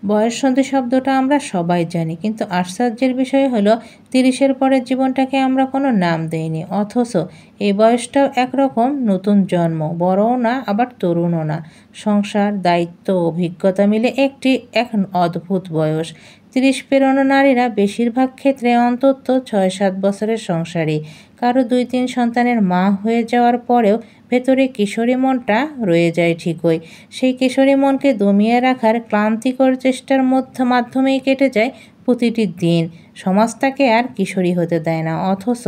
বয়ঃসন্ধি শব্দটা আমরা সবাই জানি, কিন্তু আশ্চর্যের বিষয় হলো ৩০-এর পরের জীবনটাকে আমরা কোনো নাম দেইনি। অথচ এই বয়সটাও একরকম নতুন জন্ম, বড়ও না আবার তরুণও না। সংসার, দায়িত্ব, অভিজ্ঞতা মিলে এক অদ্ভুত বয়স। ৩০ পেরোনো নারীরা বেশিরভাগ ক্ষেত্রে অন্তত ৬-৭ বছরের সংসারী। কারো ২-৩ সন্তানের মা হয়ে যাওয়ার পরেও ভেতরে কিশোরী মনটা রয়ে যায় ঠিকই। সেই কিশোরী মনকে দমিয়ে রাখার ক্লান্তিকর চেষ্টার মাধ্যমেই কেটে যায় প্রতিটি দিন। সমাজ তাকে আর কিশোরী হতে দেয় না, অথচ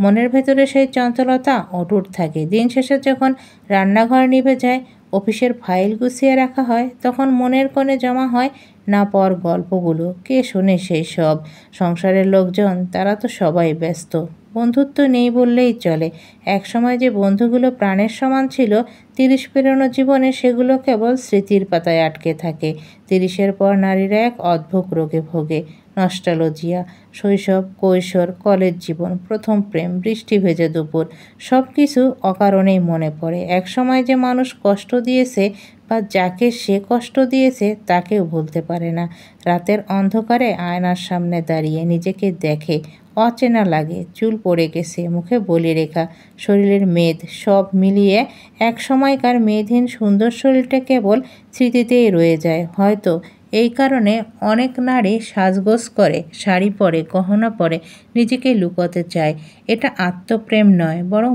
মনের ভেতরে সেই চঞ্চলতা অটুট থাকে। দিন শেষে যখন রান্নাঘর নিভে যায়, অফিসের ফাইল গুছিয়ে রাখা হয়, তখন মনের কোণে জমা হয় না পর গল্পগুলো। কে শোনে সেই সব? সংসারের লোকজন, তারা তো সবাই ব্যস্ত। বন্ধুত্ব নেই বললেই চলে। একসময় যে বন্ধুগুলো প্রাণের সমান ছিল, ৩০ পেরোনো জীবনে সেগুলো কেবল স্মৃতির পাতায় আটকে থাকে। ৩০-এর পর নারীরা এক অদ্ভুত রোগে ভোগে, নস্টালজিয়া। শৈশব, কৈশোর, কলেজ জীবন, প্রথম প্রেম, বৃষ্টি ভেজা দুপুর, সব কিছু অকারণেই মনে পড়ে। একসময় যে মানুষ কষ্ট দিয়েছে বা যাকে সে কষ্ট দিয়েছে তাকেও ভুলতে পারে না। রাতের অন্ধকারে আয়নার সামনে দাঁড়িয়ে নিজেকে দেখে, অচেনা লাগে। চুল পড়ে গেছে, মুখে বলিরেখা, শরীরের মেদ, সব মিলিয়ে এক সময়কার মেদহীন সুন্দর শরীরটা কেবল স্মৃতিতেই রয়ে যায়। হয়তো এই কারণে অনেক নারী সাজগোজ করে, শাড়ি পরে, গহনা পরে, নিজেকে লুকোতে চায়। এটা আত্মপ্রেম নয়, বরং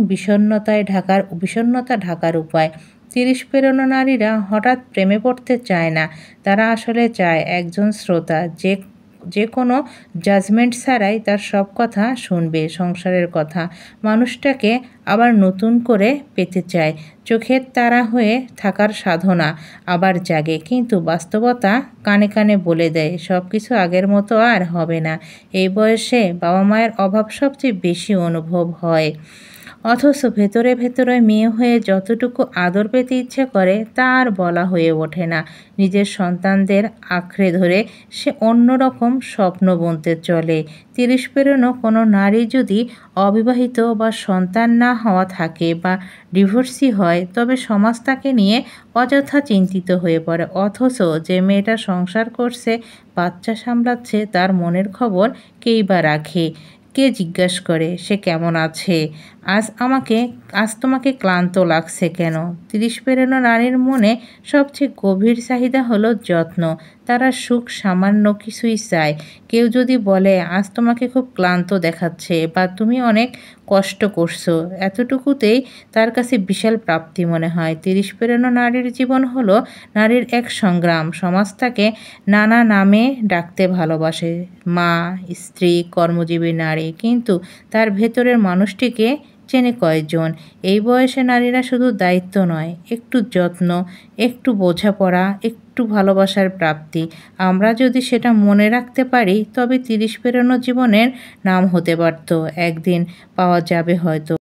বিষণ্ণতা ঢাকার উপায়। ৩০ পেরোনো নারীরা হঠাৎ প্রেমে পড়তে চায় না। তারা আসলে চায় একজন শ্রোতা, যে কোনো জাজমেন্ট ছাড়াই তার সব কথা শুনবে। সংসারের কথা, মানুষটাকে আবার নতুন করে পেতে চায়। চোখের তারা হয়ে থাকার সাধনা আবার জাগে, কিন্তু বাস্তবতা কানে কানে বলে দেয় সব কিছু আগের মতো আর হবে না। এই বয়সে বাবা মায়ের অভাব সবচেয়ে বেশি অনুভব হয়। অথচ ভেতরে ভেতরে মেয়ে হয়ে যতটুকু আদর পেতে ইচ্ছে করে তা আর বলা হয়ে ওঠে না। নিজের সন্তানদের আঁকড়ে ধরে সে অন্যরকম স্বপ্ন বুনতে চলে। ৩০ পেরোনো কোনো নারী যদি অবিবাহিত বা সন্তান না হওয়া থাকে বা ডিভোর্সি হয়, তবে সমাজ তাকে নিয়ে অযথা চিন্তিত হয়ে পড়ে। অথচ যে মেয়েটা সংসার করছে, বাচ্চা সামলাচ্ছে, তার মনের খবর কেই বা রাখে? কে জিজ্ঞাসা করে সে কেমন আছে? আজ তোমাকে ক্লান্ত লাগছে কেন? ৩০ পেরোনো নারীর মনে সবচেয়ে গভীর চাহিদা হলো যত্ন। তারা সুখ সামান্য কিছুই চায়। কেউ যদি বলে আজ তোমাকে খুব ক্লান্ত দেখাচ্ছে বা তুমি অনেক কষ্ট করছো, এতটুকুতেই তার কাছে বিশাল প্রাপ্তি মনে হয়। ৩০ পেরোনো নারীর জীবন হলো নারীর এক সংগ্রাম। সমাজ তাকে নানা নামে ডাকতে ভালোবাসে, মা, স্ত্রী, কর্মজীবী নারী, কিন্তু তার ভেতরের মানুষটিকে চেনে কয়জন? এই বয়সে নারীরা শুধু দায়িত্ব নয়, একটু যত্ন, একটু বোঝাপড়া, একটু ভালোবাসার প্রাপ্তি। আমরা যদি সেটা মনে রাখতে পারি, তবে ৩০ পেরোনো জীবনের নাম হতে পারত একদিন পাওয়া যাবে হয়তো।